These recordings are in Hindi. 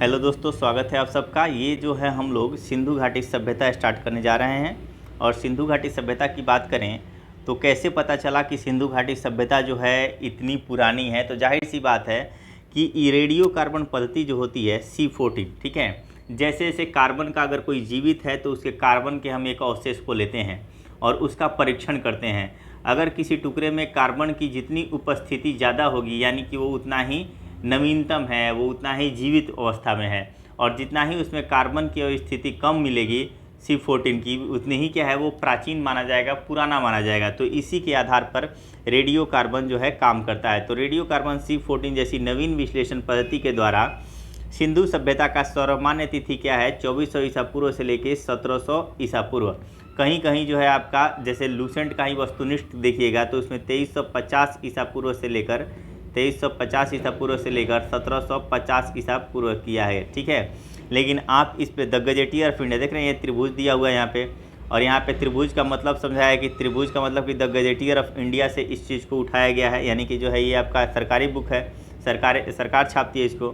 हेलो दोस्तों, स्वागत है आप सबका। ये जो है हम लोग सिंधु घाटी सभ्यता स्टार्ट करने जा रहे हैं। और सिंधु घाटी सभ्यता की बात करें तो कैसे पता चला कि सिंधु घाटी सभ्यता जो है इतनी पुरानी है, तो जाहिर सी बात है कि रेडियो कार्बन पद्धति जो होती है C14, ठीक है। जैसे जैसे कार्बन का अगर कोई जीवित है तो उसके कार्बन के हम एक अवशेष को लेते हैं और उसका परीक्षण करते हैं। अगर किसी टुकड़े में कार्बन की जितनी उपस्थिति ज़्यादा होगी, यानी कि वो उतना ही नवीनतम है, वो उतना ही जीवित अवस्था में है, और जितना ही उसमें कार्बन की स्थिति कम मिलेगी C14 की, उतनी ही क्या है वो प्राचीन माना जाएगा, पुराना माना जाएगा। तो इसी के आधार पर रेडियो कार्बन जो है काम करता है। तो रेडियो कार्बन C14 जैसी नवीन विश्लेषण पद्धति के द्वारा सिंधु सभ्यता का सर्वमान्य तिथि क्या है, 2400 ईसा पूर्व से लेकर 1700 ईसा पूर्व। कहीं कहीं जो है आपका जैसे लूसेंट का ही वस्तुनिष्ठ देखिएगा तो उसमें 2350 ईसा पूर्व से लेकर 2350 ईसा पूर्व से लेकर 1750 ईसा पूर्व किया है, ठीक है। लेकिन आप इस पे द गजेटियर ऑफ इंडिया देख रहे हैं, ये त्रिभुज दिया हुआ है यहाँ पे, और यहाँ पे त्रिभुज का मतलब समझाया है कि त्रिभुज का मतलब कि द गजेटियर ऑफ इंडिया से इस चीज़ को उठाया गया है, यानी कि जो है ये आपका सरकारी बुक है, सरकार छापती है इसको।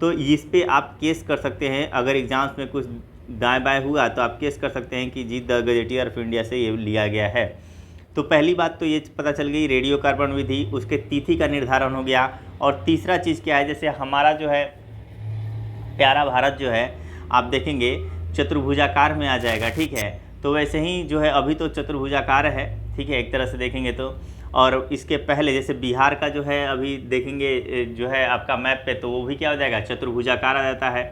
तो इस पर आप केस कर सकते हैं, अगर एग्जाम्स में कुछ दाएँ बाएँ हुआ तो आप केस कर सकते हैं कि जी द गजेटियर ऑफ इंडिया से ये लिया गया है। तो पहली बात तो ये पता चल गई रेडियो कार्बन विधि, उसके तिथि का निर्धारण हो गया। और तीसरा चीज़ क्या है, जैसे हमारा जो है प्यारा भारत जो है आप देखेंगे चतुर्भुजाकार में आ जाएगा, ठीक है। तो वैसे ही जो है अभी तो चतुर्भुजाकार है, ठीक है, एक तरह से देखेंगे तो। और इसके पहले जैसे बिहार का जो है अभी देखेंगे जो है आपका मैप पे, तो वो भी क्या हो जाएगा, चतुर्भुजाकार आ जाता है।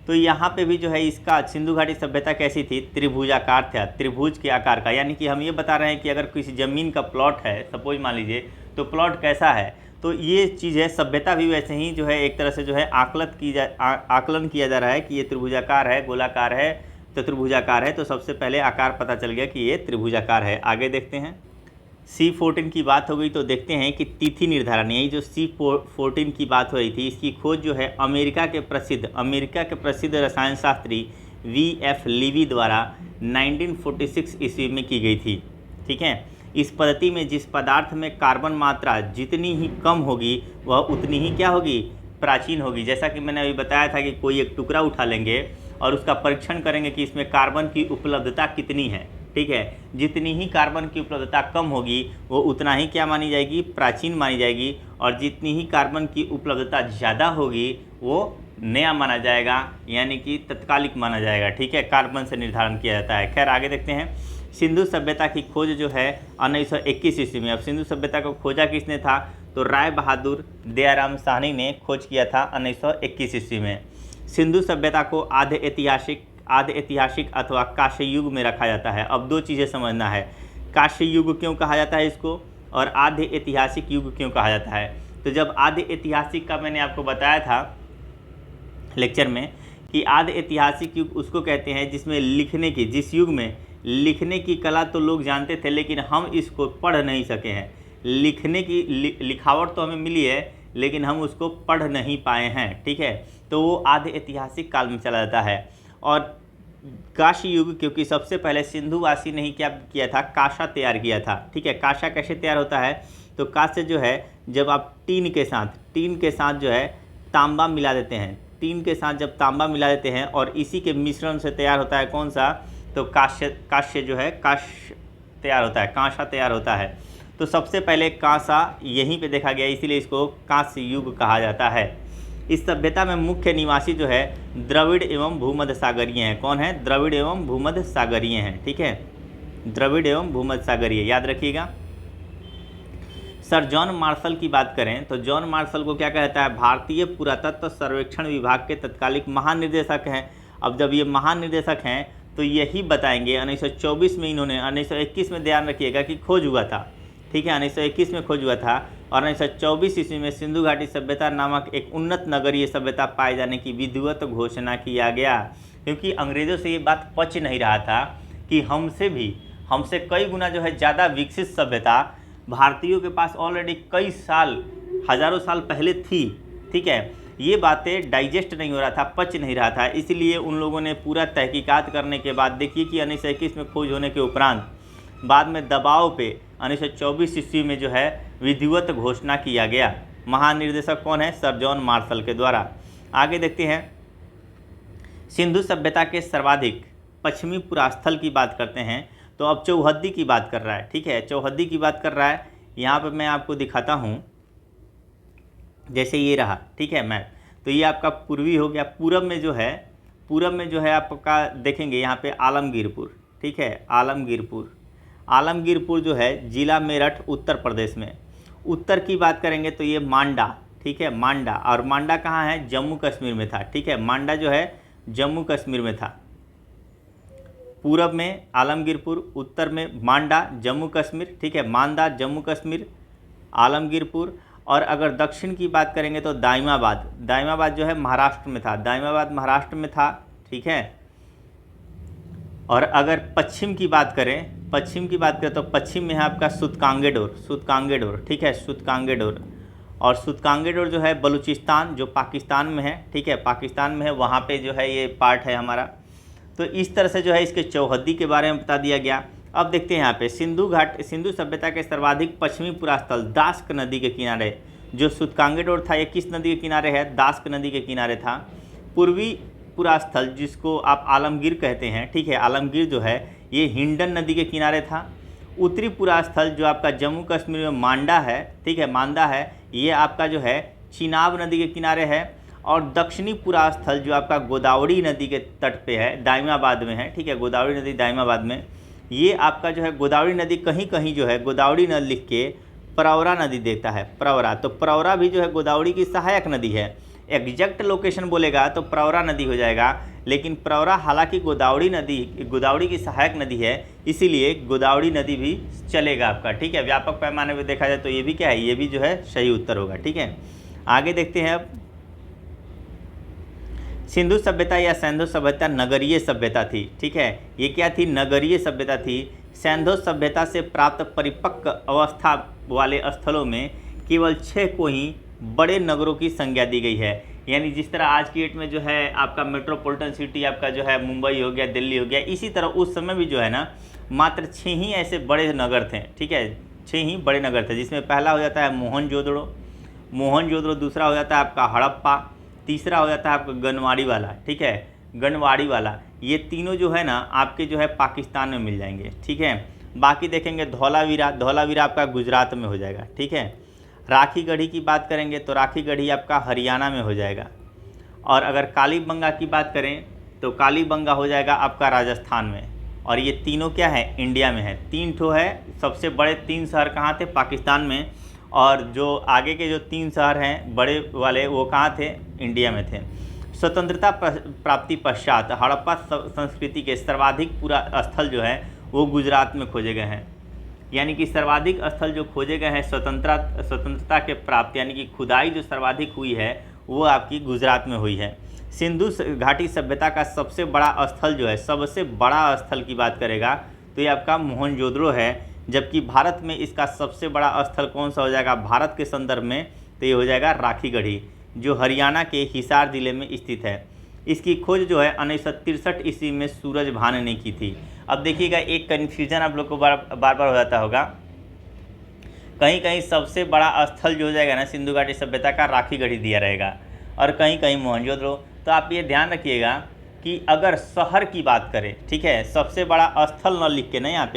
तो यहाँ पे भी जो है इसका सिंधु घाटी सभ्यता कैसी थी, त्रिभुजाकार था, त्रिभुज के आकार का। यानी कि हम ये बता रहे हैं कि अगर किसी ज़मीन का प्लॉट है, सपोज मान लीजिए, तो प्लॉट कैसा है, तो ये चीज़ है। सभ्यता भी वैसे ही जो है एक तरह से जो है आकलन किया जा रहा है कि ये त्रिभुजाकार है, गोलाकार है, चतुर्भुजाकार है। तो सबसे पहले आकार पता चल गया कि ये त्रिभुजाकार है। आगे देखते हैं, C14 की बात हो गई तो देखते हैं कि तिथि निर्धारण, यही जो C14 की बात हो रही थी, इसकी खोज जो है अमेरिका के प्रसिद्ध रसायन शास्त्री V.F. लीवी द्वारा 1946 ईस्वी में की गई थी, ठीक है। इस पद्धति में जिस पदार्थ में कार्बन मात्रा जितनी ही कम होगी वह उतनी ही क्या होगी, प्राचीन होगी। जैसा कि मैंने अभी बताया था कि कोई एक टुकड़ा उठा लेंगे और उसका परीक्षण करेंगे कि इसमें कार्बन की उपलब्धता कितनी है, ठीक है। जितनी ही कार्बन की उपलब्धता कम होगी वो उतना ही क्या मानी जाएगी, प्राचीन मानी जाएगी। और जितनी ही कार्बन की उपलब्धता ज़्यादा होगी वो नया माना जाएगा, यानी कि तत्कालिक माना जाएगा, ठीक है। कार्बन से निर्धारण किया जाता है। खैर आगे देखते हैं, सिंधु सभ्यता की खोज जो है 1921 ईस्वी में। अब सिंधु सभ्यता को खोजा किसने था, तो राय बहादुर दयाराम साहनी ने खोज किया था 1921 ईस्वी में। सिंधु सभ्यता को आधे ऐतिहासिक अथवा कांस्य युग में रखा जाता है। अब दो चीज़ें समझना है, कांस्य युग क्यों कहा जाता है इसको, और आधे ऐतिहासिक युग क्यों कहा जाता है। तो जब आधे ऐतिहासिक का मैंने आपको बताया था लेक्चर में कि आधे ऐतिहासिक युग उसको कहते हैं जिसमें जिस युग में लिखने की कला तो लोग जानते थे, लेकिन हम इसको पढ़ नहीं सके हैं। लिखने की लिखावट तो हमें मिली है, लेकिन हम उसको पढ़ नहीं पाए हैं, ठीक है। तो वो आधे ऐतिहासिक काल में चला जाता है। और कांस्य युग, क्योंकि सबसे पहले सिंधुवासी ने ही क्या किया था, कांसा तैयार किया था, ठीक है। कांसा कैसे तैयार होता है, तो कांस्य जो है जब आप टीन के साथ जो है तांबा मिला देते हैं, टीन के साथ जब तांबा मिला देते हैं और इसी के मिश्रण से तैयार होता है कौन सा, तो कांस्य जो है कांस्य तैयार होता है, कांसा तैयार होता है। तो सबसे पहले कांसा यहीं पे देखा गया, इसीलिए इसको कांस्य युग कहा जाता है। इस सभ्यता में मुख्य निवासी जो है द्रविड़ एवं भूमध्य सागरीय हैं। कौन है, द्रविड़ एवं भूमध्य सागरीय हैं, ठीक है। द्रविड़ एवं भूमध्य सागरीय याद रखिएगा। सर जॉन मार्शल की बात करें तो जॉन मार्शल को क्या कहता है, भारतीय पुरातत्व सर्वेक्षण विभाग के तत्कालिक महानिदेशक हैं। अब जब ये महानिदेशक हैं तो यही बताएंगे 1924 में, इन्होंने 1921 में ध्यान रखिएगा कि खोज हुआ था, ठीक है। 1921 में खोज हुआ था और 1924 ईस्वी में सिंधु घाटी सभ्यता नामक एक उन्नत नगरीय सभ्यता पाए जाने की विधिवत घोषणा किया गया। क्योंकि अंग्रेज़ों से ये बात पच नहीं रहा था कि हमसे कई गुना जो है ज़्यादा विकसित सभ्यता भारतीयों के पास ऑलरेडी कई साल, हज़ारों साल पहले थी, ठीक है। ये बातें डाइजेस्ट नहीं हो रहा था, पच नहीं रहा था, इसलिए उन लोगों ने पूरा तहकीकात करने के बाद देखिए कि 1921 में खोज होने के उपरांत बाद में दबाव पे 1924 ईस्वी में जो है विधिवत घोषणा किया गया। महानिर्देशक कौन है, सर जॉन मार्शल के द्वारा। आगे देखते हैं, सिंधु सभ्यता के सर्वाधिक पश्चिमी पुरास्थल की बात करते हैं तो अब चौहद्दी की बात कर रहा है। ठीक है, चौहद्दी की बात कर रहा है। यहाँ पर मैं आपको दिखाता हूँ, जैसे ये रहा, ठीक है मैप। तो ये आपका पूर्वी हो गया। पूरब में जो है आपका देखेंगे यहाँ पे आलमगीरपुर। ठीक है, आलमगीरपुर जो है जिला मेरठ उत्तर प्रदेश में। उत्तर की बात करेंगे तो ये मांडा, ठीक है, मांडा। और मांडा कहाँ है? जम्मू कश्मीर में था। ठीक है, मांडा जो है जम्मू कश्मीर में था। पूरब में आलमगीरपुर, उत्तर में मांडा जम्मू कश्मीर। ठीक है, मांडा जम्मू कश्मीर, आलमगीरपुर। और अगर दक्षिण की बात करेंगे तो दाइमाबाद जो है महाराष्ट्र में था। ठीक है, और अगर पश्चिम की बात करें तो पश्चिम में है आपका सुतकांगेडोर। ठीक है, सुतकांगेडोर। और सुतकांगेडोर जो है बलूचिस्तान, जो पाकिस्तान में है। ठीक है, पाकिस्तान में है, वहाँ पे जो है ये पार्ट है हमारा। तो इस तरह से जो है इसके चौहद्दी के बारे में बता दिया गया। अब देखते हैं यहाँ पे सिंधु सभ्यता के सर्वाधिक पश्चिमी पुरास्थल दास्क नदी के किनारे, जो सुतकांगेडोर था, ये किस नदी के किनारे है? दास्क नदी के किनारे था। पूर्वी पुरास्थल जिसको आप आलमगीर कहते हैं, ठीक है, आलमगीर जो है ये हिंडन नदी के किनारे था। उत्तरी पुरास्थल जो आपका जम्मू कश्मीर में मांडा है, ठीक है, मांदा है, ये आपका जो है चिनाब नदी के किनारे है। और दक्षिणी पुरास्थल जो आपका गोदावरी नदी के तट पे है, दाइमाबाद में है। ठीक है, गोदावरी नदी दाइमाबाद में, ये आपका जो है गोदावरी नदी कहीं कहीं जो है गोदावरी न लिख के प्रवरा नदी देता है, प्रवरा। तो प्रवरा भी जो है गोदावरी की सहायक नदी है। एग्जैक्ट लोकेशन बोलेगा तो प्रवरा नदी हो जाएगा, लेकिन प्रवरा हालांकि गोदावरी की सहायक नदी है, इसीलिए गोदावरी नदी भी चलेगा आपका। ठीक है, व्यापक पैमाने पर देखा जाए तो ये भी क्या है? ये भी जो है सही उत्तर होगा। ठीक है, आगे देखते हैं। अब सिंधु सभ्यता या सैंधो सभ्यता नगरीय सभ्यता थी। ठीक है, ये क्या थी? नगरीय सभ्यता थी। सैंधो सभ्यता से प्राप्त परिपक्व अवस्था वाले स्थलों में केवल 6 को ही बड़े नगरों की संज्ञा दी गई है। यानी जिस तरह आज की डेट में जो है आपका मेट्रोपॉलिटन सिटी आपका जो है मुंबई हो गया, दिल्ली हो गया, इसी तरह उस समय भी जो है ना मात्र 6 ही ऐसे बड़े नगर थे। ठीक है, 6 ही बड़े नगर थे, जिसमें पहला हो जाता है मोहनजोदड़ो, दूसरा हो जाता है आपका हड़प्पा, तीसरा हो जाता है आपका गनवाड़ी वाला। ठीक है, गनवाड़ी वाला। ये तीनों जो है ना आपके जो है पाकिस्तान में मिल जाएंगे। ठीक है, बाकी देखेंगे धौलावीरा आपका गुजरात में हो जाएगा। ठीक है, राखीगढ़ी की बात करेंगे तो राखीगढ़ी आपका हरियाणा में हो जाएगा। और अगर कालीबंगा की बात करें तो कालीबंगा हो जाएगा आपका राजस्थान में। और ये तीनों क्या है? इंडिया में है। 3 ठो है, सबसे बड़े 3 शहर कहाँ थे? पाकिस्तान में। और जो आगे के जो 3 शहर हैं बड़े वाले वो कहाँ थे? इंडिया में थे। स्वतंत्रता प्राप्ति पश्चात हड़प्पा संस्कृति के सर्वाधिक पूरा स्थल जो है वो गुजरात में खोजे गए हैं। यानी कि सर्वाधिक स्थल जो खोजे गए हैं स्वतंत्रता के प्राप्त, यानी कि खुदाई जो सर्वाधिक हुई है वो आपकी गुजरात में हुई है। सिंधु घाटी सभ्यता का सबसे बड़ा स्थल जो है, सबसे बड़ा स्थल की बात करेगा तो ये आपका मोहनजोदड़ो है। जबकि भारत में इसका सबसे बड़ा स्थल कौन सा हो जाएगा भारत के संदर्भ में? तो ये हो जाएगा राखीगढ़ी, जो हरियाणा के हिसार ज़िले में स्थित है। इसकी खोज जो है 1963 ईस्वी में सूरज भान ने की थी। अब देखिएगा एक कन्फ्यूजन आप लोग को बार बार हो जाता होगा, कहीं कहीं सबसे बड़ा स्थल जो हो जाएगा ना सिंधु घाटी सभ्यता का राखीगढ़ी दिया रहेगा और कहीं कहीं मोहनजोदड़ो। तो आप ये ध्यान रखिएगा कि अगर शहर की बात करें, ठीक है, सबसे बड़ा स्थल न लिख के ना यहाँ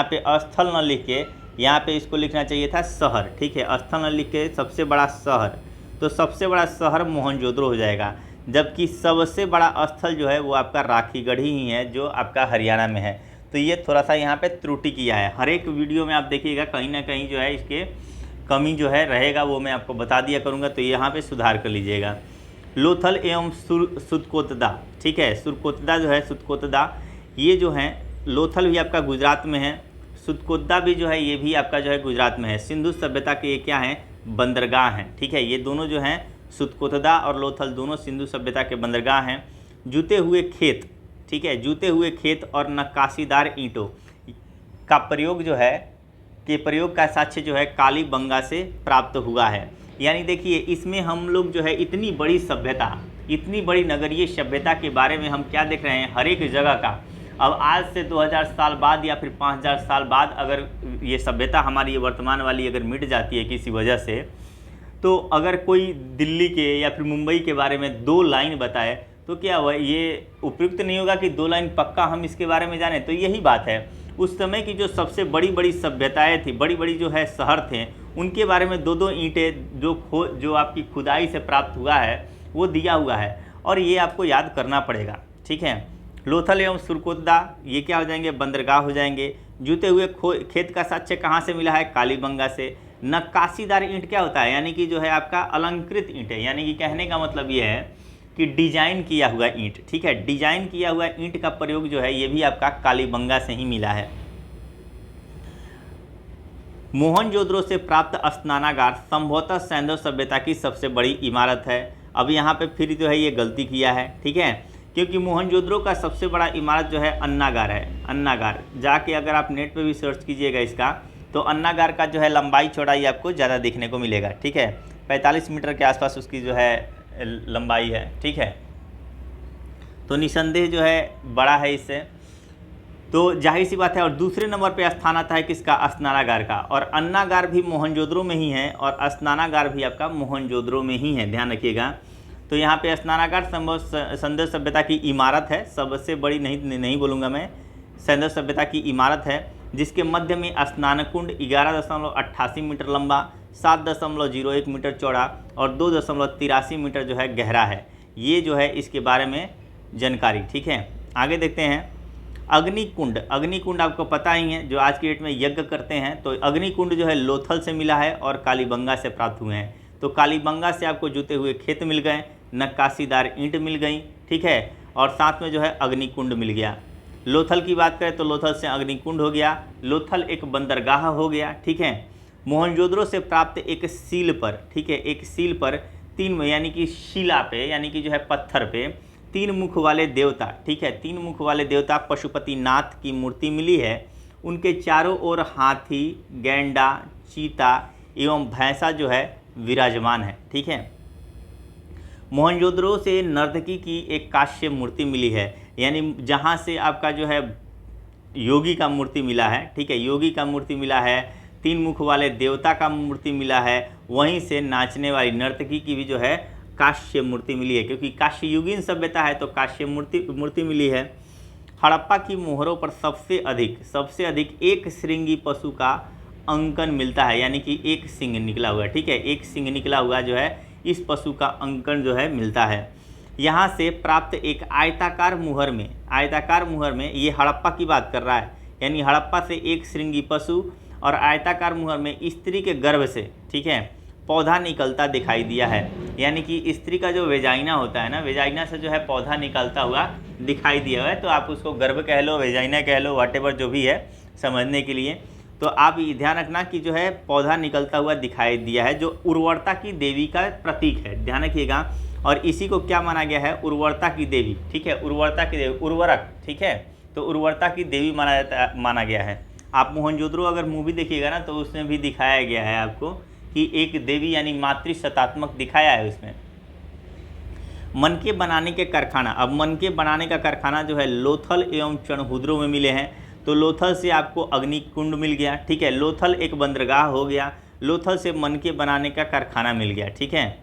पे स्थल न लिख के यहाँ पे इसको लिखना चाहिए था शहर। ठीक है, स्थल न लिख के सबसे बड़ा शहर, तो सबसे बड़ा शहर मोहनजोदड़ो हो जाएगा। जबकि सबसे बड़ा स्थल जो है वो आपका राखीगढ़ी ही है, जो आपका हरियाणा में है। तो ये थोड़ा सा यहाँ पे त्रुटि किया है। हर एक वीडियो में आप देखिएगा कहीं ना कहीं जो है इसके कमी जो है रहेगा, वो मैं आपको बता दिया करूँगा, तो यहाँ पे सुधार कर लीजिएगा। लोथल एवं सुरकोतदा, ठीक है, सुरकोतदा जो है सुरकोतदा, ये जो है लोथल भी आपका गुजरात में है, सुरकोतदा भी जो है ये भी आपका जो है गुजरात में है। सिंधु सभ्यता के ये क्या हैं? बंदरगाह हैं। ठीक है, ये दोनों जो हैं सुरकोतदा और लोथल दोनों सिंधु सभ्यता के बंदरगाह हैं। जूते हुए खेत, ठीक है, जूते हुए खेत और नक्काशीदार ईंटों का प्रयोग जो है के प्रयोग का साक्ष्य जो है कालीबंगा से प्राप्त हुआ है। यानी देखिए इसमें हम लोग जो है इतनी बड़ी सभ्यता, इतनी बड़ी नगरीय सभ्यता के बारे में हम क्या देख रहे हैं, हर एक जगह का। अब आज से 2000 साल बाद या फिर 5000 साल बाद अगर ये सभ्यता हमारी ये वर्तमान वाली अगर मिट जाती है किसी वजह से, तो अगर कोई दिल्ली के या फिर मुंबई के बारे में 2 लाइन बताए तो क्या हुआ, ये उपयुक्त नहीं होगा कि 2 लाइन पक्का हम इसके बारे में जानें। तो यही बात है, उस समय की जो सबसे बड़ी बड़ी सभ्यताएं थी, बड़ी बड़ी जो है शहर थे, उनके बारे में 2-2 ईंटें जो आपकी खुदाई से प्राप्त हुआ है वो दिया हुआ है, और ये आपको याद करना पड़ेगा। ठीक है, लोथल एवं सुरकोतदा ये क्या हो जाएंगे, बंदरगाह हो जाएंगे। जुते हुए खेत का साक्ष्य कहाँ से मिला है, कालीबंगा से। नक्काशीदार ईंट क्या होता है, यानी कि जो है आपका अलंकृत ईंट है, यानी कि कहने का मतलब ये है कि डिजाइन किया हुआ ईंट। ठीक है, डिजाइन किया हुआ ईंट का प्रयोग जो है ये भी आपका कालीबंगा से ही मिला है। मोहनजोदड़ो से प्राप्त स्नानागार संभवतः सैंधव सभ्यता की सबसे बड़ी इमारत है। अब यहाँ पे फिर जो है ये गलती किया है, ठीक है, क्योंकि मोहनजोदड़ो का सबसे बड़ा इमारत जो है अन्नागार है। अन्नागार जाके अगर आप नेट पे भी सर्च कीजिएगा इसका, तो अन्नागार का जो है लंबाई चौड़ाई आपको ज़्यादा देखने को मिलेगा। ठीक है, 45 मीटर के आसपास उसकी जो है लंबाई है। ठीक है, तो निसंदेह जो है बड़ा है इससे, तो जाहिर सी बात है। और दूसरे नंबर पे स्थान आता है किसका, स्नानागार का। और अन्नागार भी मोहनजोदड़ो में ही है और स्नानागार भी आपका मोहनजोदड़ो में ही है, ध्यान रखिएगा। तो यहाँ पे स्नानागार सैंधव सभ्यता की इमारत है, सबसे बड़ी नहीं बोलूँगा मैं, सैंधव सभ्यता की इमारत है, जिसके मध्य में स्नान कुंड 11.88 मीटर लंबा, 7.01 मीटर चौड़ा और 2.83 मीटर जो है गहरा है। ये जो है इसके बारे में जानकारी। ठीक है, आगे देखते हैं। अग्निकुंड, अग्निकुंड आपको पता ही है, जो आज की डेट में यज्ञ करते हैं, तो अग्निकुंड जो है लोथल से मिला है और कालीबंगा से प्राप्त हुए हैं। तो कालीबंगा से आपको जुते हुए खेत मिल गए, नक्काशीदार ईंट मिल गई। ठीक है, और साथ में जो है अग्निकुंड मिल गया। लोथल की बात करें तो लोथल से अग्निकुंड हो गया, लोथल एक बंदरगाह हो गया। ठीक है, मोहनजोदड़ो से प्राप्त एक सील पर, ठीक है, एक सील पर 3 यानी कि शिला पे, यानी कि जो है पत्थर पे 3 मुख वाले देवता, ठीक है, 3 मुख वाले देवता पशुपतिनाथ की मूर्ति मिली है। उनके चारों ओर हाथी, गैंडा, चीता एवं भैंसा जो है विराजमान है। ठीक है, मोहनजोदड़ो से नर्तकी की एक कांस्य मूर्ति मिली है, यानी जहाँ से आपका जो है योगी का मूर्ति मिला है। ठीक है, योगी का मूर्ति मिला है, 3 मुख वाले देवता का मूर्ति मिला है, वहीं से नाचने वाली नर्तकी की भी जो है कांस्य मूर्ति मिली है, क्योंकि कांस्य युगीन सभ्यता है तो कांस्य मूर्ति मिली है। हड़प्पा की मोहरों पर सबसे अधिक एक श्रृंगी पशु का अंकन मिलता है, यानी कि एक सिंह निकला हुआ। ठीक है, एक सिंह निकला हुआ जो है इस पशु का अंकन जो है मिलता है। यहाँ से प्राप्त एक आयताकार मुहर में ये हड़प्पा की बात कर रहा है, यानी हड़प्पा से एक श्रृंगी पशु और आयताकार मुहर में स्त्री के गर्भ से, ठीक है, पौधा निकलता दिखाई दिया है। यानी कि स्त्री का जो वेजाइना होता है ना, वेजाइना से जो है पौधा निकलता हुआ दिखाई दिया है। तो आप उसको गर्भ कह लो, वेजाइना कह लो, व्हाटएवर जो भी है समझने के लिए। तो आप ये ध्यान रखना कि जो है पौधा निकलता हुआ दिखाई दिया है, जो उर्वरता की देवी का प्रतीक है, ध्यान रखिएगा। और इसी को क्या माना गया है, उर्वरता की देवी। ठीक है, उर्वरता की देवी, उर्वरक, ठीक है, तो उर्वरता की देवी माना गया है। आप मोहनजोदड़ो अगर मूवी देखिएगा ना, तो उसमें भी दिखाया गया है आपको कि एक देवी यानी मातृ सतात्मक दिखाया है उसमें। मनके बनाने के कारखाना, अब मनके बनाने का कारखाना जो है लोथल एवं चणहुद्रो में मिले हैं। तो लोथल से आपको अग्निकुंड मिल गया। ठीक है, लोथल एक बंदरगाह हो गया, लोथल से मनके बनाने का कारखाना मिल गया। ठीक है,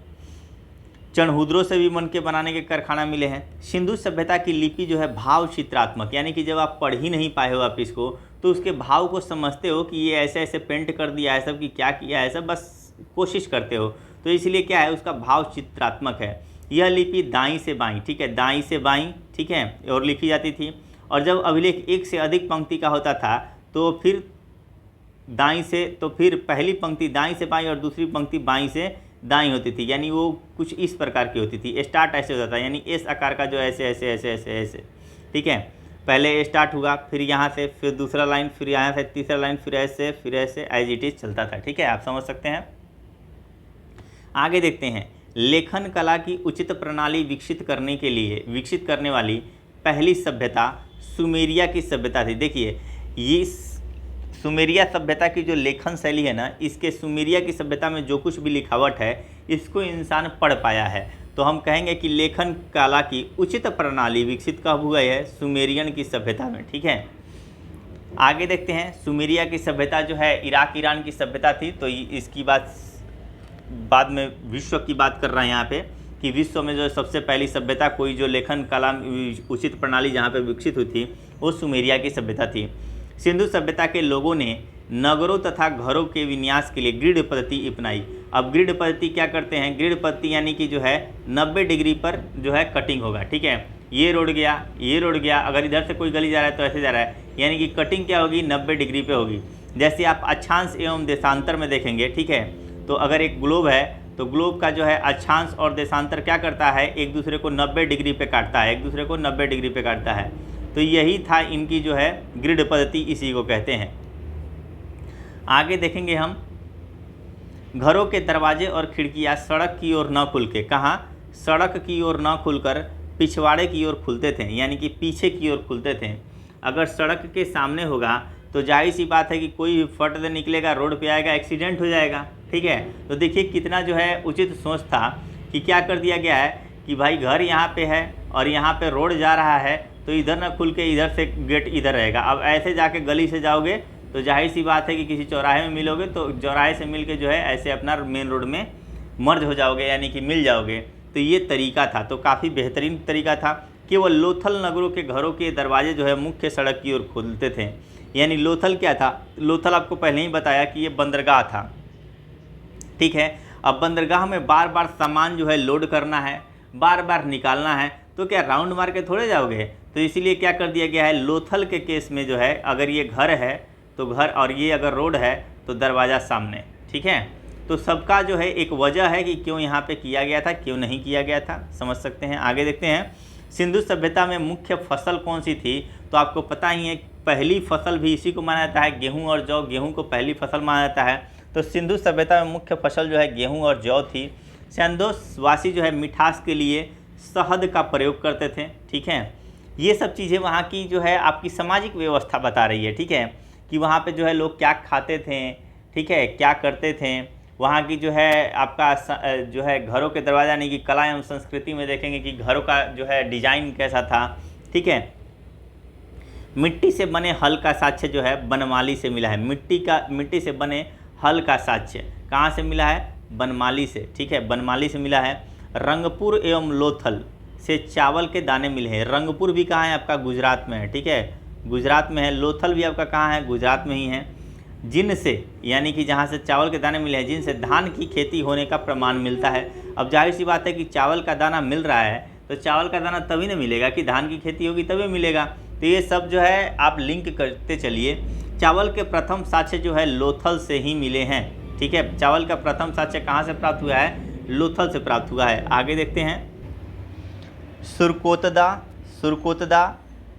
चणहुद्रो से भी मनके बनाने के कारखाना मिले हैं। सिंधु सभ्यता की लिपि जो है भाव चित्रात्मक, यानी कि जब आप पढ़ ही नहीं पाए हो आप इसको, तो उसके भाव को समझते हो कि ये ऐसे ऐसे पेंट कर दिया है सब, कि क्या किया है सब, बस कोशिश करते हो। तो इसलिए क्या है, उसका भाव चित्रात्मक है। यह लिपि दाईं से बाईं, ठीक है, दाईं से बाईं, ठीक है, और लिखी जाती थी। और जब अभिलेख एक से अधिक पंक्ति का होता था तो फिर दाईं से, तो फिर पहली पंक्ति दाईं से बाईं और दूसरी पंक्ति बाईं से दाईं होती थी, यानी वो कुछ इस प्रकार की होती थी। स्टार्ट ऐसे होता था, यानी एस आकार का जो ऐसे ऐसे ऐसे ऐसे ऐसे, ठीक है, पहले स्टार्ट हुआ, फिर यहाँ से, फिर दूसरा लाइन, फिर यहाँ से तीसरा लाइन, फिर ऐसे एज इट इज चलता था। ठीक है, आप समझ सकते हैं। आगे देखते हैं। लेखन कला की उचित प्रणाली विकसित करने वाली पहली सभ्यता सुमेरिया की सभ्यता थी। देखिए, ये सुमेरिया सभ्यता की जो लेखन शैली है ना, इसके सुमेरिया की सभ्यता में जो कुछ भी लिखावट है इसको इंसान पढ़ पाया है, तो हम कहेंगे कि लेखन कला की उचित प्रणाली विकसित कब हुई है, सुमेरियन की सभ्यता में। ठीक है, आगे देखते हैं। सुमेरिया की सभ्यता जो है इराक ईरान की सभ्यता थी, तो इसकी बात बाद में विश्व की बात कर रहे हैं यहाँ पे। कि विश्व में जो सबसे पहली सभ्यता कोई जो लेखन कला उचित प्रणाली जहाँ पे विकसित हुई थी वो सुमेरिया की सभ्यता थी। सिंधु सभ्यता के लोगों ने नगरों तथा घरों के विन्यास के लिए ग्रिड पद्धति अपनाई। अब ग्रिड पद्धति क्या करते हैं, ग्रिड पद्धति यानी कि जो है 90 डिग्री पर जो है कटिंग होगा, ठीक है। ये रोड गया, ये रोड गया, अगर इधर से कोई गली जा रहा है तो ऐसे जा रहा है, यानी कि कटिंग क्या होगी, 90 डिग्री पे होगी। जैसे आप अक्षांश एवं देशांतर में देखेंगे, ठीक है, तो अगर एक ग्लोब है तो ग्लोब का जो है अक्षांश और देशांतर क्या करता है, एक दूसरे को 90 डिग्री पे काटता है, एक दूसरे को 90 डिग्री पे काटता है। तो यही था इनकी जो है ग्रिड पद्धति, इसी को कहते हैं। आगे देखेंगे हम, घरों के दरवाजे और खिड़कियां सड़क की ओर न खुल के, कहाँ, सड़क की ओर न खुलकर पिछवाड़े की ओर खुलते थे, यानी कि पीछे की ओर खुलते थे। अगर सड़क के सामने होगा तो जाहिर सी बात है कि कोई फट दे निकलेगा, रोड पे आएगा, एक्सीडेंट हो जाएगा, ठीक है। तो देखिए कितना जो है उचित सोच था कि क्या कर दिया गया है कि भाई घर यहाँ पे है और यहाँ पे रोड जा रहा है, तो इधर ना खुल के इधर से गेट इधर रहेगा। अब ऐसे जाके गली से जाओगे तो जाहिर सी बात है कि किसी चौराहे में मिलोगे तो चौराहे से मिल के जो है ऐसे अपना मेन रोड में मर्ज हो जाओगे, यानी कि मिल जाओगे। तो ये तरीका था, तो काफ़ी बेहतरीन तरीका था। केवल लोथल नगरों के घरों के दरवाजे जो है मुख्य सड़क की ओर खुलते थे। यानी लोथल क्या था, लोथल आपको पहले ही बताया कि ये बंदरगाह था, ठीक है। अब बंदरगाह में बार बार सामान जो है लोड करना है, बार बार निकालना है, तो क्या राउंड मार के थोड़े जाओगे। तो इसीलिए क्या कर दिया गया है, लोथल के केस में जो है अगर ये घर है तो घर, और ये अगर रोड है तो दरवाज़ा सामने, ठीक है। तो सबका जो है एक वजह है कि क्यों यहाँ पे किया गया था, क्यों नहीं किया गया था, समझ सकते हैं। आगे देखते हैं, सिंधु सभ्यता में मुख्य फसल कौन सी थी, तो आपको पता ही है पहली फसल भी इसी को माना जाता है, गेहूं और जौ। गेहूं को पहली फसल माना जाता है। तो सिंधु सभ्यता में मुख्य फसल जो है गेहूं और जौ थी। सिंधुवासी जो है मिठास के लिए शहद का प्रयोग करते थे, ठीक है। ये सब चीज़ें वहाँ की जो है आपकी सामाजिक व्यवस्था बता रही है, ठीक है, कि वहाँ पे जो है लोग क्या खाते थे, ठीक है, क्या करते थे। वहाँ की जो है आपका जो है घरों के दरवाजा यानी कि कला एवं संस्कृति में देखेंगे कि घरों का जो है डिजाइन कैसा था, ठीक है। मिट्टी से बने हल का साक्ष्य जो है बनमाली से मिला है। मिट्टी से बने हल का साक्ष्य कहाँ से मिला है, बनमाली से, ठीक है, बनमाली से मिला है। रंगपुर एवं लोथल से चावल के दाने मिले हैं। रंगपुर भी कहाँ है आपका, गुजरात में है, ठीक है, गुजरात में है। लोथल भी आपका कहाँ है, गुजरात में ही है। जिनसे यानी कि जहाँ से चावल के दाने मिले हैं, जिनसे धान की खेती होने का प्रमाण मिलता है। अब जाहिर सी बात है कि चावल का दाना मिल रहा है तो चावल का दाना तभी ना मिलेगा कि धान की खेती होगी तभी मिलेगा। तो ये सब जो है आप लिंक करते चलिए। चावल के प्रथम साक्ष्य जो है लोथल से ही मिले हैं, ठीक है। चावल का प्रथम साक्ष्य कहाँ से प्राप्त हुआ है, लोथल से प्राप्त हुआ है। आगे देखते हैं, सुरकोतदा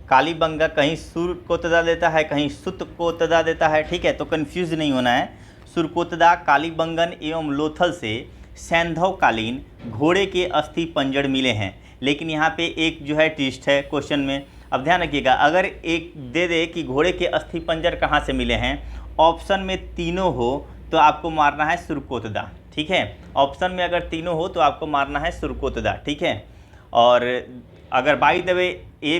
कालीबंगा, कहीं सुरकोतदा देता है, कहीं सुतकोतदा देता है, ठीक है, तो कन्फ्यूज नहीं होना है। सुरकोतदा कालीबंगन एवं लोथल से सैंधवकालीन घोड़े के अस्थि पंजर मिले हैं। लेकिन यहाँ पे एक जो है ट्विस्ट है क्वेश्चन में, अब ध्यान रखिएगा। अगर एक दे दे कि घोड़े के अस्थि पंजर कहाँ से मिले हैं, ऑप्शन में तीनों हो तो आपको मारना है सुरकोतदा, ठीक है। ऑप्शन में अगर तीनों हो तो आपको मारना है सुरकोतदा, ठीक है। और अगर by the way A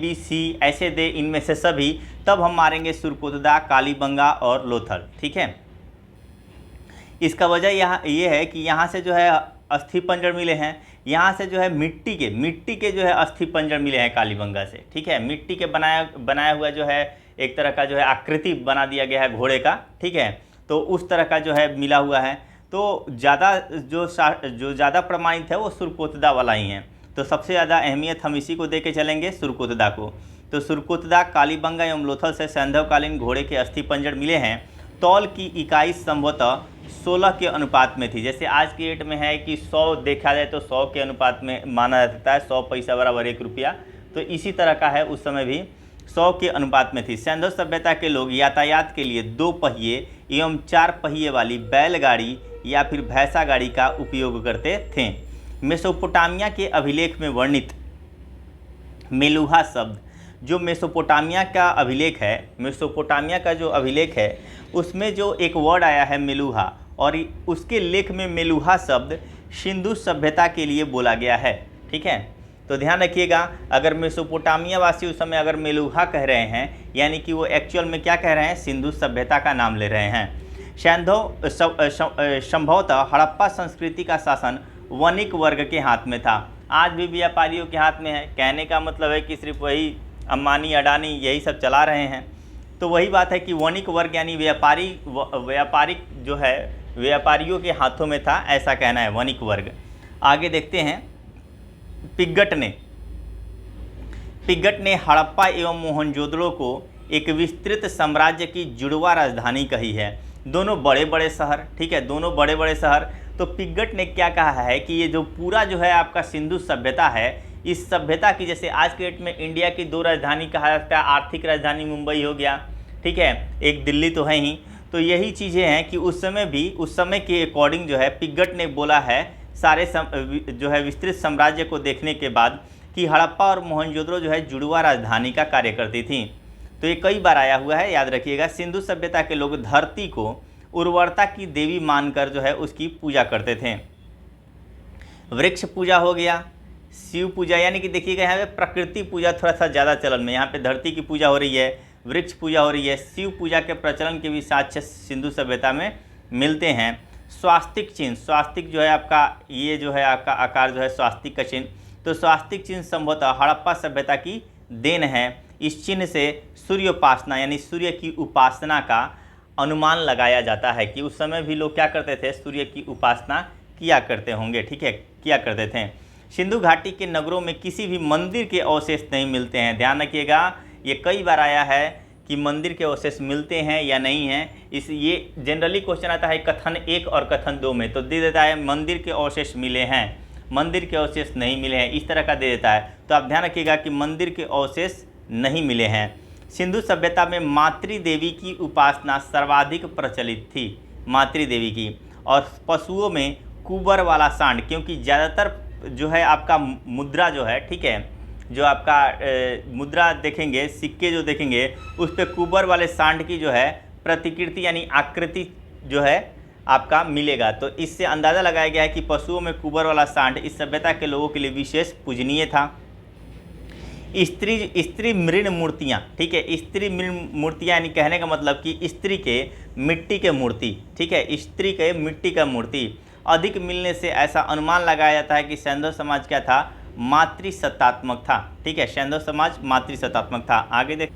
B C ऐसे दे इनमें से सभी, तब हम मारेंगे सुरकोतदा, कालीबंगा और लोथल, ठीक है। इसका वजह यहाँ ये है कि यहाँ से जो है अस्थि पंजर मिले हैं, यहाँ से जो है मिट्टी के जो है अस्थि पंजर मिले हैं कालीबंगा से, ठीक है। मिट्टी के बनाया हुआ जो है एक तरह का जो है आकृति बना दिया गया है घोड़े का, ठीक है, तो उस तरह का जो है मिला हुआ है। तो ज़्यादा जो ज़्यादा प्रमाणित है वो सुरकोतदा वाला ही है। तो सबसे ज़्यादा अहमियत हम इसी को दे के चलेंगे, सुरकोतदा को। तो सुरकोतदा, कालीबंगा एवं लोथल से सैंधवकालीन घोड़े के अस्थि पंजर मिले हैं। तौल की इकाई संभवतः 16 के अनुपात में थी। जैसे आज की डेट में है कि 100 देखा जाए तो 100 के अनुपात में माना जाता है, 100 पैसा बराबर 1 रुपया। तो इसी तरह का है, उस समय भी 100 के अनुपात में थी। सैंधव सभ्यता के लोग यातायात के लिए 2 पहिए एवं 4 पहिए वाली बैलगाड़ी या फिर भैंसा गाड़ी का उपयोग करते थे। मेसोपोटामिया के अभिलेख में वर्णित मेलुहा शब्द, जो मेसोपोटामिया का अभिलेख है, मेसोपोटामिया का जो अभिलेख है उसमें जो एक वर्ड आया है मेलुहा, और उसके लेख में मेलुहा शब्द सिंधु सभ्यता के लिए बोला गया है, ठीक है। तो ध्यान रखिएगा, अगर मेसोपोटामिया वासी उस समय अगर मेलुहा कह रहे हैं, यानी कि वो एक्चुअल में क्या कह रहे हैं, सिंधु सभ्यता का नाम ले रहे हैं। संभवतः हड़प्पा संस्कृति का शासन वणिक वर्ग के हाथ में था। आज भी व्यापारियों के हाथ में है। कहने का मतलब है कि सिर्फ वही अंबानी अडानी यही सब चला रहे हैं। तो वही बात है कि वणिक वर्ग यानी व्यापारिक जो है व्यापारियों के हाथों में था, ऐसा कहना है वणिक वर्ग। आगे देखते हैं। पिग्गट ने हड़प्पा एवं मोहनजोदड़ो को एक विस्तृत साम्राज्य की जुड़वा राजधानी कही है। दोनों बड़े बड़े शहर, ठीक है, दोनों बड़े बड़े शहर। तो पिग्गट ने क्या कहा है कि ये जो पूरा जो है आपका सिंधु सभ्यता है, इस सभ्यता की, जैसे आज के डेट में इंडिया की 2 राजधानी कहा जाता है, आर्थिक राजधानी मुंबई हो गया, ठीक है, एक दिल्ली तो है ही। तो यही चीज़ें हैं कि उस समय के अकॉर्डिंग जो है पिग्गट ने बोला है सारे जो है विस्तृत साम्राज्य को देखने के बाद कि हड़प्पा और मोहनजोदड़ो जो है जुड़वा राजधानी का कार्य करती थी। तो ये कई बार आया हुआ है, याद रखिएगा। सिंधु सभ्यता के लोग धरती को उर्वरता की देवी मानकर जो है उसकी पूजा करते थे। वृक्ष पूजा हो गया, शिव पूजा, यानी कि देखिएगा यहाँ पे प्रकृति पूजा थोड़ा सा ज़्यादा चलन में, यहाँ पे धरती की पूजा हो रही है, वृक्ष पूजा हो रही है, शिव पूजा के प्रचलन के भी साक्ष्य सिंधु सभ्यता में मिलते हैं। स्वास्तिक चिन्ह, स्वास्तिक जो है आपका, ये जो है आपका आकार जो है स्वास्तिक का चिन्ह, तो स्वास्तिक चिन्ह संभवतः हड़प्पा सभ्यता की देन है। इस चिन्ह से सूर्य उपासना यानी सूर्य की उपासना का अनुमान लगाया जाता है कि उस समय भी लोग क्या करते थे, सूर्य की उपासना किया करते होंगे, ठीक है, किया करते थे। सिंधु घाटी के नगरों में किसी भी मंदिर के अवशेष नहीं मिलते हैं। ध्यान रखिएगा, ये कई बार आया है कि मंदिर के अवशेष मिलते हैं या नहीं हैं। ये जनरली क्वेश्चन आता है कथन 1 और कथन 2 में, तो दे देता है मंदिर के अवशेष मिले हैं, मंदिर के अवशेष नहीं मिले हैं, इस तरह का दे देता है। तो आप ध्यान रखिएगा कि मंदिर के अवशेष नहीं मिले हैं। सिंधु सभ्यता में मातृदेवी की उपासना सर्वाधिक प्रचलित थी, मातृदेवी की, और पशुओं में कुबर वाला सांड, क्योंकि ज़्यादातर जो है आपका मुद्रा जो है, ठीक है, जो आपका मुद्रा देखेंगे, सिक्के जो देखेंगे, उस पर कुबर वाले सांड की जो है प्रतिकृति यानी आकृति जो है आपका मिलेगा। तो इससे अंदाज़ा लगाया गया है कि पशुओं में कुबर वाला सांड इस सभ्यता के लोगों के लिए विशेष पूजनीय था। स्त्री मृण मूर्तियाँ, ठीक है, स्त्री मृण मूर्तियाँ यानी कहने का मतलब कि स्त्री के मिट्टी के मूर्ति, ठीक है, स्त्री के मिट्टी का मूर्ति अधिक मिलने से ऐसा अनुमान लगाया जाता है कि सैंधव समाज क्या था, मातृसत्तात्मक था, ठीक है, सैंधव समाज मातृसत्तात्मक था। आगे देख,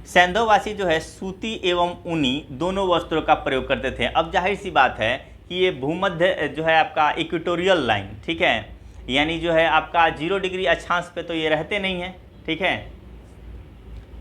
सैंधववासी जो है सूती एवं ऊनी दोनों वस्त्रों का प्रयोग करते थे। अब जाहिर सी बात है कि ये भूमध्य जो है आपका इक्वेटोरियल लाइन, ठीक है, यानी जो है आपका 0 डिग्री अक्षांश पे तो ये रहते नहीं हैं, ठीक है,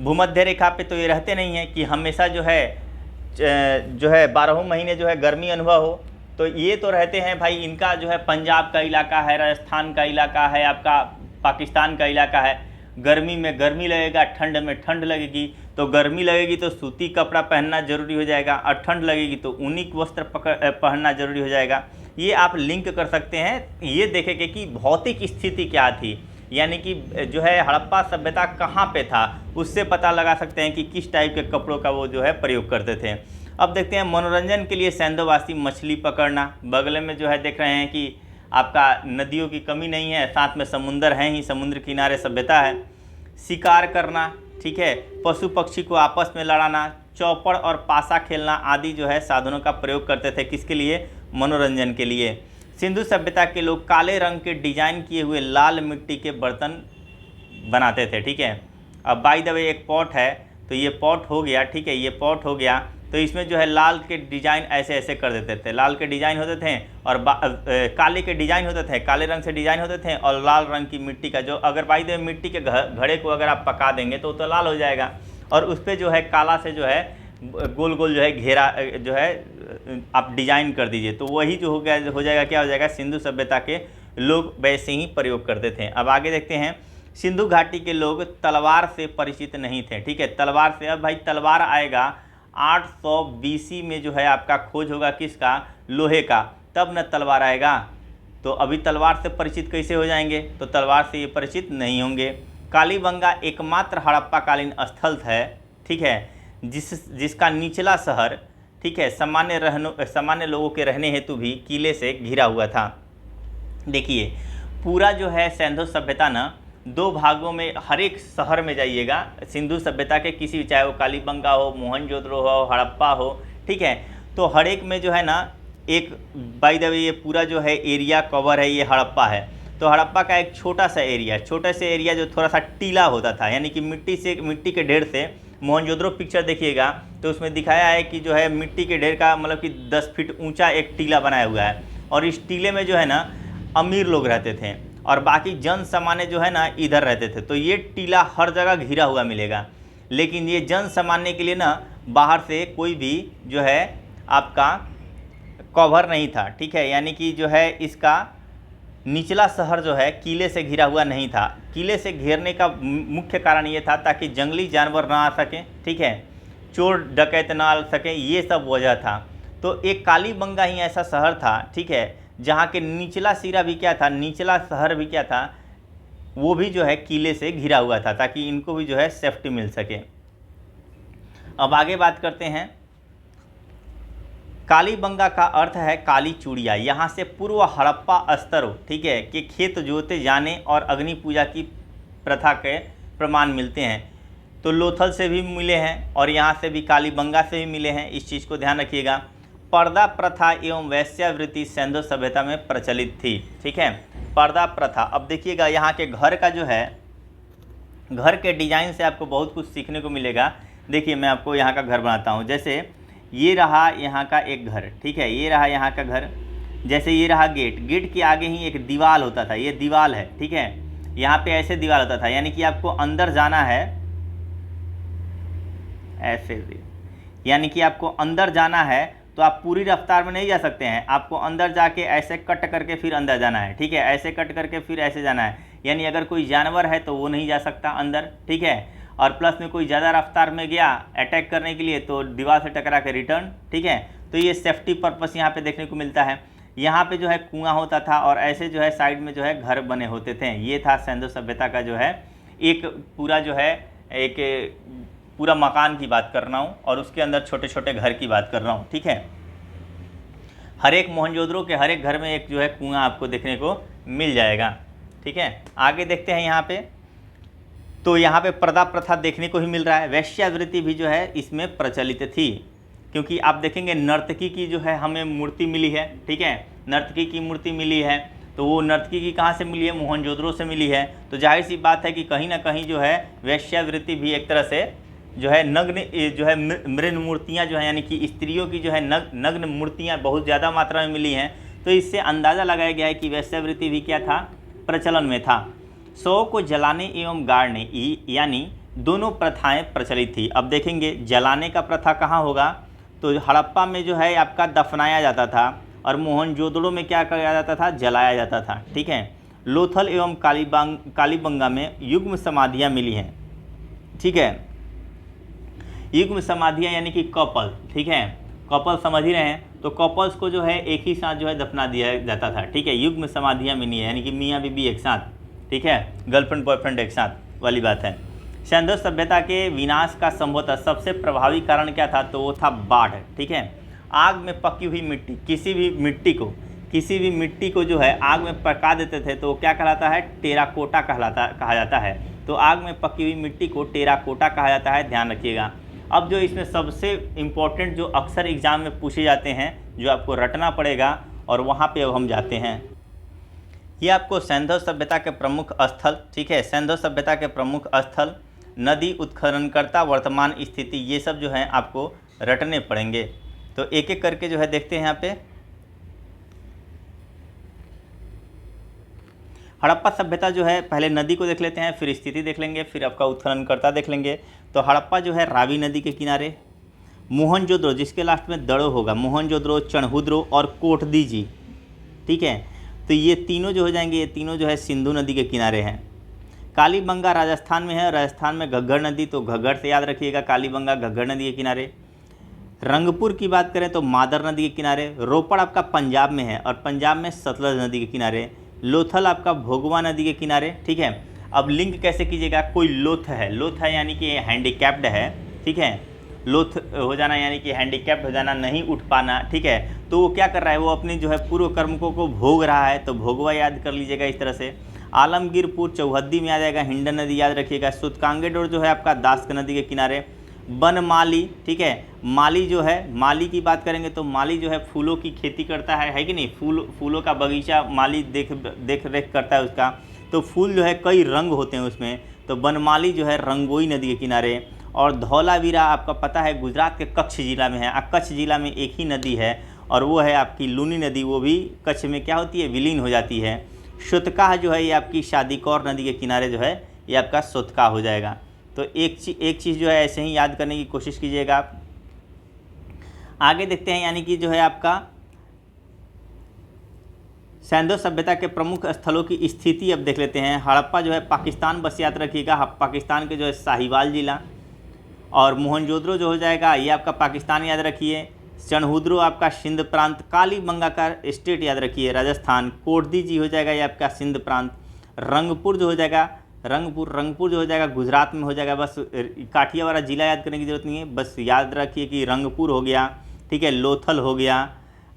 भूमध्य रेखा पे तो ये रहते नहीं हैं कि हमेशा जो है 12 महीने जो है गर्मी अनुभव हो। तो ये तो रहते हैं भाई, इनका जो है पंजाब का इलाका है, राजस्थान का इलाका है, आपका पाकिस्तान का इलाका है। गर्मी में गर्मी लगेगा, ठंड में ठंड लगेगी, तो गर्मी लगेगी तो सूती कपड़ा पहनना जरूरी हो जाएगा, और ठंड लगेगी तो ऊनी वस्त्र पहनना जरूरी हो जाएगा। ये आप लिंक कर सकते हैं, ये देखेंगे कि भौतिक स्थिति क्या थी, यानी कि जो है हड़प्पा सभ्यता कहाँ पे था, उससे पता लगा सकते हैं कि किस टाइप के कपड़ों का वो जो है प्रयोग करते थे। अब देखते हैं मनोरंजन के लिए सैंधववासी मछली पकड़ना, बगल में जो है देख रहे हैं कि आपका नदियों की कमी नहीं है, साथ में समुंदर हैं ही, समुद्र किनारे सभ्यता है। शिकार करना, ठीक है, पशु पक्षी को आपस में लड़ाना, चौपड़ और पासा खेलना आदि जो है साधनों का प्रयोग करते थे, किसके लिए, मनोरंजन के लिए। सिंधु सभ्यता के लोग काले रंग के डिजाइन किए हुए लाल मिट्टी के बर्तन बनाते थे, ठीक है। अब बाय द वे एक पॉट है, तो ये पॉट हो गया, ठीक है, ये पॉट हो गया, तो इसमें जो है लाल के डिजाइन ऐसे ऐसे कर देते थे, लाल के डिजाइन होते थे और काले के डिजाइन होते थे, काले रंग से डिजाइन होते थे, और लाल रंग की मिट्टी का जो, अगर बाई द मिट्टी के घड़े को अगर आप पका देंगे तो लाल हो जाएगा, और उस पर जो है काला से जो है गोल गोल जो है घेरा जो है आप डिजाइन कर दीजिए, तो वही जो हो जाएगा, क्या हो जाएगा, सिंधु सभ्यता के लोग वैसे ही प्रयोग करते थे। अब आगे देखते हैं, सिंधु घाटी के लोग तलवार से परिचित नहीं थे, ठीक है, तलवार से। अब भाई तलवार आएगा 800 BC में जो है आपका खोज होगा किसका, लोहे का, तब न तलवार आएगा। तो अभी तलवार से परिचित कैसे हो जाएंगे, तो तलवार से ये परिचित नहीं होंगे। कालीबंगा एकमात्र हड़प्पाकालीन स्थल है, ठीक है, जिसका निचला शहर, ठीक है, सामान्य लोगों के रहने हेतु भी किले से घिरा हुआ था। देखिए पूरा जो है सैंधव सभ्यता ना 2 भागों में, हर एक शहर में जाइएगा सिंधु सभ्यता के, किसी भी, चाहे वो कालीबंगा हो, मोहनजोदड़ो हो, हड़प्पा हो, ठीक है, तो हर एक में जो है ना एक बाय द वे ये पूरा जो है एरिया कवर है, ये हड़प्पा है। तो हड़प्पा का एक छोटा सा एरिया, छोटे से एरिया जो थोड़ा सा टीला होता था, यानी कि मिट्टी के ढेर से, मोहनजोदड़ो पिक्चर देखिएगा तो उसमें दिखाया है कि जो है मिट्टी के ढेर का मतलब कि 10 फीट ऊंचा एक टीला बनाया हुआ है, और इस टीले में जो है ना अमीर लोग रहते थे और बाकी जन सामान्य जो है ना इधर रहते थे। तो ये टीला हर जगह घिरा हुआ मिलेगा, लेकिन ये जन सामान्य के लिए ना बाहर से कोई भी जो है आपका कवर नहीं था, ठीक है। यानी कि जो है इसका निचला शहर जो है किले से घिरा हुआ नहीं था। किले से घेरने का मुख्य कारण ये था ताकि जंगली जानवर ना आ सकें, ठीक है, चोर डकैत ना आ सकें, ये सब वजह था। तो एक कालीबंगा ही ऐसा शहर था, ठीक है, जहाँ के निचला सिरा भी क्या था, निचला शहर भी क्या था, वो भी जो है किले से घिरा हुआ था ताकि इनको भी जो है सेफ्टी मिल सके। अब आगे बात करते हैं। कालीबंगा का अर्थ है काली चूड़िया। यहाँ से पूर्व हड़प्पा स्तरों, ठीक है, कि खेत जोते जाने और अग्नि पूजा की प्रथा के प्रमाण मिलते हैं। तो लोथल से भी मिले हैं और यहाँ से भी कालीबंगा से भी मिले हैं, इस चीज़ को ध्यान रखिएगा। पर्दा प्रथा एवं वैश्यावृत्ति सिंधु सभ्यता में प्रचलित थी, ठीक है, पर्दा प्रथा। अब देखिएगा यहाँ के घर का जो है, घर के डिज़ाइन से आपको बहुत कुछ सीखने को मिलेगा। देखिए मैं आपको यहाँ का घर बनाता हूँ। जैसे ये रहा यहाँ का एक घर, ठीक है, ये रहा यहाँ का घर। जैसे ये रहा गेट, गेट के आगे ही एक दीवार होता था, ये दीवार है, ठीक है, यहाँ पे ऐसे दीवार होता था, यानी कि आपको अंदर जाना है ऐसे, यानी कि आपको अंदर जाना है तो आप पूरी रफ्तार में नहीं जा सकते हैं, आपको अंदर जाके ऐसे कट करके फिर अंदर जाना है, ठीक है, ऐसे कट करके फिर ऐसे जाना है। यानी अगर कोई जानवर है तो वो नहीं जा सकता अंदर, ठीक है, और प्लस में कोई ज़्यादा रफ्तार में गया अटैक करने के लिए तो दीवार से टकरा के रिटर्न, ठीक है। तो ये सेफ्टी पर्पस यहाँ पे देखने को मिलता है। यहाँ पे जो है कुआं होता था और ऐसे जो है साइड में जो है घर बने होते थे। ये था सिंधु सभ्यता का जो है एक पूरा जो है एक पूरा मकान की बात कर रहा हूँ और उसके अंदर छोटे छोटे घर की बात कर रहा हूँ, ठीक है। हर एक मोहनजोदड़ो के हर एक घर में एक जो है कुआं आपको देखने को मिल जाएगा, ठीक है। आगे देखते हैं यहाँ पे, तो यहाँ पे पर्दा प्रथा देखने को ही मिल रहा है। वैश्यावृत्ति भी जो है इसमें प्रचलित थी, क्योंकि आप देखेंगे नर्तकी की जो है हमें मूर्ति मिली है, ठीक है, नर्तकी की मूर्ति मिली है। तो वो नर्तकी की कहाँ से मिली है, मोहनजोदड़ो से मिली है। तो जाहिर सी बात है कि कहीं ना कहीं जो है वैश्यावृत्ति भी एक तरह से जो है नग्न जो है मृण मूर्तियाँ जो है, यानी कि स्त्रियों की जो है नग्न मूर्तियाँ बहुत ज़्यादा मात्रा में मिली हैं। तो इससे अंदाज़ा लगाया गया है कि वैश्यावृत्ति भी क्या था, प्रचलन में था। शव को जलाने एवं गाड़ने यानी दोनों प्रथाएं प्रचलित थी। अब देखेंगे जलाने का प्रथा कहाँ होगा, तो हड़प्पा में जो है आपका दफनाया जाता था और मोहनजोदड़ो में क्या किया जाता था, जलाया जाता था, ठीक है। लोथल एवं कालीबंगा में युग्म समाधियाँ मिली हैं, ठीक है, युग्म समाधियाँ यानी कि कपल, ठीक है, कपल समझ ही रहे हैं। तो कपल्स को जो है एक ही साथ जो है दफना दिया जाता था, ठीक है, युग्म समाधियाँ मिली है, यानी कि मियाँ बीबी एक साथ, ठीक है, गर्लफ्रेंड बॉयफ्रेंड एक साथ वाली बात है। सिंधु सभ्यता के विनाश का संभवतः सबसे प्रभावी कारण क्या था, तो वो था बाढ़, ठीक है। आग में पकी हुई मिट्टी, किसी भी मिट्टी को जो है आग में पका देते थे तो वो क्या कहलाता है, टेराकोटा कहा जाता है। तो आग में पकी हुई मिट्टी को टेराकोटा कहा जाता है, ध्यान रखिएगा। अब जो इसमें सबसे इम्पोर्टेंट जो अक्सर एग्जाम में पूछे जाते हैं, जो आपको रटना पड़ेगा, और वहाँ पे अब हम जाते हैं। ये आपको सिंधु सभ्यता के प्रमुख स्थल, ठीक है, सिंधु सभ्यता के प्रमुख स्थल, नदी उत्खननकर्ता, वर्तमान स्थिति, ये सब जो है आपको रटने पड़ेंगे। तो एक एक करके जो है देखते हैं यहाँ पे। हड़प्पा सभ्यता जो है, पहले नदी को देख लेते हैं, फिर स्थिति देख लेंगे, फिर आपका उत्खननकर्ता देख लेंगे। तो हड़प्पा जो है रावी नदी के किनारे, मोहनजोदड़ो जिसके लास्ट में दड़ो होगा, मोहनजोदड़ो, चढ़हुद्रो और कोटदीजी, ठीक है। तो ये तीनों जो हो जाएंगे, ये तीनों जो है सिंधु नदी के किनारे हैं। कालीबंगा राजस्थान में है, राजस्थान में घग्गर नदी, तो घग्गर से याद रखिएगा, कालीबंगा घग्गर नदी के किनारे। रंगपुर की बात करें तो मादर नदी के किनारे। रोपड़ आपका पंजाब में है और पंजाब में सतलज नदी के किनारे। लोथल आपका भोगवा नदी के किनारे, ठीक है। अब लिंक कैसे कीजिएगा, कोई लोथ है यानी कि हैंडीकैप्ड है, ठीक है, लोथ हो जाना यानी कि हैंडीकैप्ड हो जाना, नहीं उठ पाना, ठीक है। तो वो क्या कर रहा है, वो अपनी जो है पूर्व कर्मों को भोग रहा है, तो भोगवा याद कर लीजिएगा इस तरह से। आलमगीरपुर चौहद्दी में आ जाएगा, हिंडन नदी याद रखिएगा। सुतकांगेडोर जो है आपका दास्क नदी के किनारे। बनमाली, ठीक है। माली जो है, माली की बात करेंगे तो माली जो है फूलों की खेती करता है कि नहीं, फूलों का बगीचा माली देख रेख करता है उसका। तो फूल जो है कई रंग होते हैं उसमें, तो बनमाली जो है रंगोई नदी के किनारे। और धौलावीरा आपका पता है गुजरात के कच्छ ज़िला में है। कच्छ ज़िला में एक ही नदी है और वो है आपकी लूनी नदी, वो भी कच्छ में क्या होती है, विलीन हो जाती है। शुतकाह जो है ये आपकी शादीकौर नदी के किनारे जो है ये आपका शुतकाह हो जाएगा। तो एक चीज़ जो है ऐसे ही याद करने की कोशिश कीजिएगा आप। आगे देखते हैं, यानी कि जो है आपका सैंधव सभ्यता के प्रमुख स्थलों की स्थिति अब देख लेते हैं। हड़प्पा जो है पाकिस्तान बस याद रखिएगा, पाकिस्तान के जो है साहिवाल जिला। और मोहनजोदड़ो जो हो जाएगा ये आपका पाकिस्तान याद रखिए। चनहुद्रो आपका सिंध प्रांत। कालीबंगा का स्टेट याद रखिए राजस्थान। कोटदी जी हो जाएगा ये आपका सिंध प्रांत। रंगपुर जो हो जाएगा, रंगपुर जो हो जाएगा गुजरात में हो जाएगा। बस काठियावाड़ जिला याद करने की जरूरत नहीं है, बस याद रखिए कि रंगपुर हो गया, ठीक है। लोथल हो गया,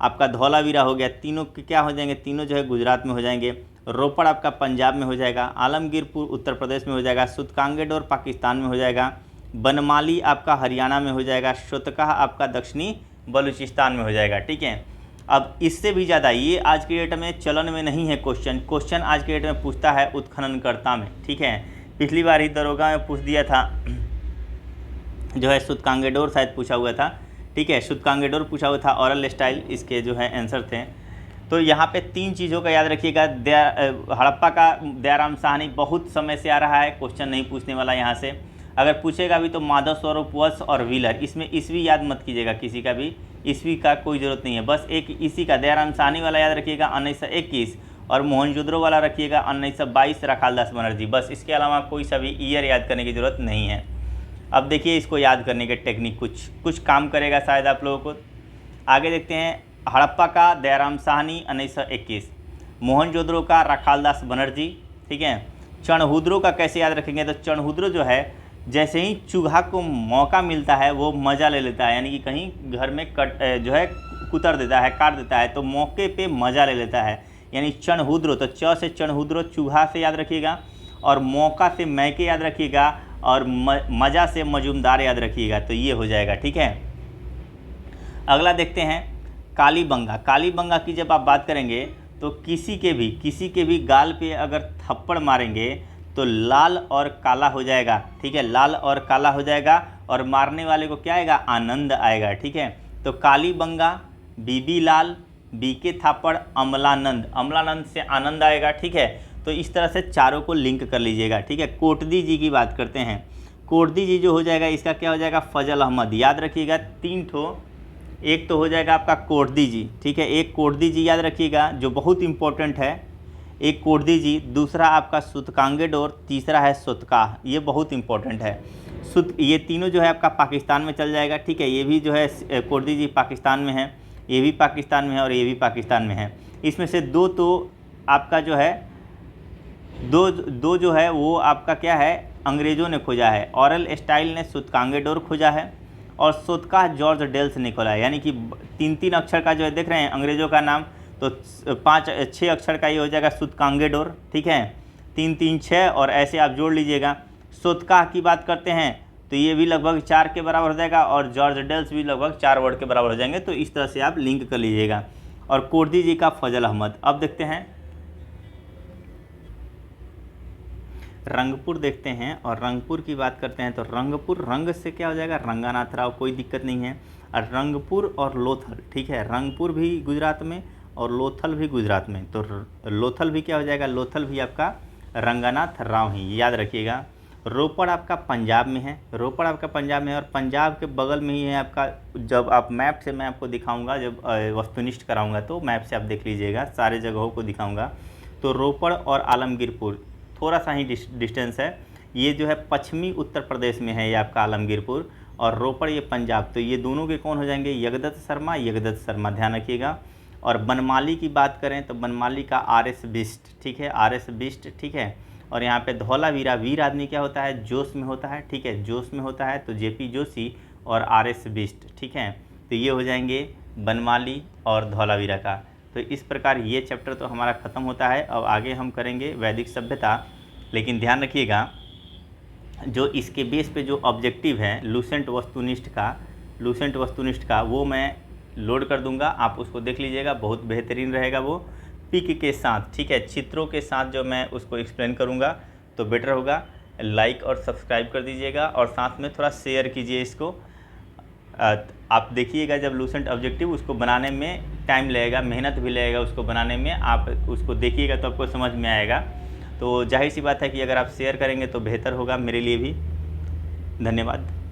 आपका धौलावीरा हो गया, तीनों क्या हो जाएंगे, तीनों जो है गुजरात में हो जाएंगे। रोपड़ आपका पंजाब में हो जाएगा। आलमगीरपुर उत्तर प्रदेश में हो जाएगा। सुतकांगेडोर पाकिस्तान में हो जाएगा। बनमाली आपका हरियाणा में हो जाएगा। शुतकाह आपका दक्षिणी बलूचिस्तान में हो जाएगा, ठीक है। अब इससे भी ज़्यादा ये आज के डेट में चलन में नहीं है क्वेश्चन आज के डेट में पूछता है उत्खननकर्ता में, ठीक है। पिछली बार ही दरोगा में पूछ दिया था जो है सुतकांगेडोर शायद पूछा हुआ था, ठीक है। सुतकांगेडोर पूछा हुआ था, ओरल स्टाइल इसके जो है आंसर थे। तो यहाँ पे 3 चीज़ों का याद रखिएगा। हड़प्पा का दयाराम साहनी बहुत समय से आ रहा है, क्वेश्चन नहीं पूछने वाला यहाँ से। अगर पूछेगा भी तो माधव स्वरूप वत्स और व्हीलर, इसमें ईस्वी याद मत कीजिएगा, किसी का भी ईस्वी का कोई ज़रूरत नहीं है। बस एक इसी का दयाराम साहनी वाला याद रखिएगा 1921, और मोहनजोदड़ो वाला रखिएगा 1922 राखालदास बनर्जी। बस इसके अलावा कोई सा भी ईयर याद करने की ज़रूरत नहीं है। अब देखिए इसको याद करने के टेक्निक कुछ काम करेगा शायद आप लोगों को। आगे देखते हैं, हड़प्पा का दयाराम साहनी 1921, मोहनजोदड़ो का राखालदास बनर्जी, ठीक है। चनहुद्रो का कैसे याद रखेंगे, तो चनहुद्रो जो है जैसे ही चूहा को मौका मिलता है वो मज़ा ले लेता है, यानी कि कहीं घर में जो है कुतर देता है, काट देता है, तो मौके पे मज़ा ले लेता है, यानी चनहुद्रो। तो च से चनहुद्रो, चूहा से याद रखिएगा, और मौका से मैके याद रखिएगा, और मज़ा से मजूमदार याद रखिएगा। तो ये हो जाएगा, ठीक है। अगला देखते हैं, कालीबंगा। कालीबंगा की जब आप बात करेंगे तो किसी के भी गाल पे अगर थप्पड़ मारेंगे तो लाल और काला हो जाएगा, ठीक है। लाल और काला हो जाएगा, और मारने वाले को क्या आएगा, आनंद आएगा, ठीक है। तो कालीबंगा, बीबी लाल, बीके थापड़, अमलानंद से आनंद आएगा, ठीक है। तो इस तरह से चारों को लिंक कर लीजिएगा, ठीक है। कोटदी जी की बात करते हैं। कोटदी जी जो हो जाएगा इसका क्या हो जाएगा, फजल अहमद। याद रखिएगा 3 ठो, एक तो हो जाएगा आपका कोटदी जी, ठीक है। एक कोटदी जी याद रखिएगा जो बहुत इंपॉर्टेंट है, एक कोटदी जी, दूसरा आपका सुतकांगेडोर, तीसरा है शुतकाह, ये बहुत इंपॉर्टेंट है। ये तीनों जो है आपका पाकिस्तान में चल जाएगा, ठीक है। ये भी जो है कोटदी जी पाकिस्तान में है, ये भी पाकिस्तान में है, और ये भी पाकिस्तान में है। इसमें से 2 तो आपका जो है दो जो है वो आपका क्या है, अंग्रेज़ों ने खोजा है। ओरल स्टाइल ने सुतकांगेडोर खोजा है, और शुतकाह जॉर्ज डेल्स ने खोला है। यानी कि 3-3 अक्षर का जो है देख रहे हैं अंग्रेज़ों का नाम, तो 5-6 अक्षर का ये हो जाएगा सुतकांगेडोर, ठीक है। 3-3-6 और ऐसे आप जोड़ लीजिएगा। शुतकाह की बात करते हैं तो ये भी लगभग 4 के बराबर हो जाएगा, और जॉर्ज डेल्स भी लगभग 4 वर्ड के बराबर हो जाएंगे। तो इस तरह से आप लिंक कर लीजिएगा। और कोटदी जी का फजल अहमद। अब देखते हैं रंगपुर देखते हैं, और रंगपुर की बात करते हैं तो रंगपुर, रंग से क्या हो जाएगा, रंगानाथ राव, कोई दिक्कत नहीं है। और रंगपुर और लोथल, ठीक है। रंगपुर भी गुजरात में और लोथल भी गुजरात में, तो लोथल भी क्या हो जाएगा, लोथल भी आपका रंगानाथ राव ही, याद रखिएगा। रोपड़ आपका पंजाब में है, रोपड़ आपका पंजाब में है, और पंजाब के बगल में ही है आपका। जब आप मैप से मैं आपको दिखाऊंगा, जब वस्तुनिष्ठ कराऊंगा तो मैप से आप देख लीजिएगा, सारे जगहों को दिखाऊंगा। तो रोपड़ और आलमगीरपुर थोड़ा सा ही डिस्टेंस है। ये जो है पश्चिमी उत्तर प्रदेश में है ये आपका आलमगीरपुर, और रोपड़ ये पंजाब। तो ये दोनों के कौन हो जाएंगे, यगदत्त शर्मा, ध्यान रखिएगा। और बनमाली की बात करें तो बनमाली का RS बिष्ट, ठीक है, RS बिष्ट, ठीक है। और यहाँ पे धौलावीरा, वीर आदमी क्या होता है, जोश में होता है, ठीक है, जोश में होता है, तो JP जोशी और RS बिष्ट, ठीक है। तो ये हो जाएंगे बनमाली और धौलावीरा का। तो इस प्रकार ये चैप्टर तो हमारा ख़त्म होता है। अब आगे हम करेंगे वैदिक सभ्यता, लेकिन ध्यान रखिएगा जो इसके बेस पे जो ऑब्जेक्टिव है लूसेंट वस्तुनिष्ठ का वो मैं लोड कर दूंगा। आप उसको देख लीजिएगा, बहुत बेहतरीन रहेगा वो पिक के साथ, ठीक है, चित्रों के साथ जो मैं उसको एक्सप्लेन करूंगा तो बेटर होगा। लाइक और सब्सक्राइब कर दीजिएगा और साथ में थोड़ा शेयर कीजिए इसको। आप देखिएगा जब लूसेंट ऑब्जेक्टिव उसको बनाने में टाइम लगेगा, मेहनत भी लगेगा उसको बनाने में, आप उसको देखिएगा तो आपको समझ में आएगा। तो जाहिर सी बात है कि अगर आप शेयर करेंगे तो बेहतर होगा मेरे लिए भी। धन्यवाद।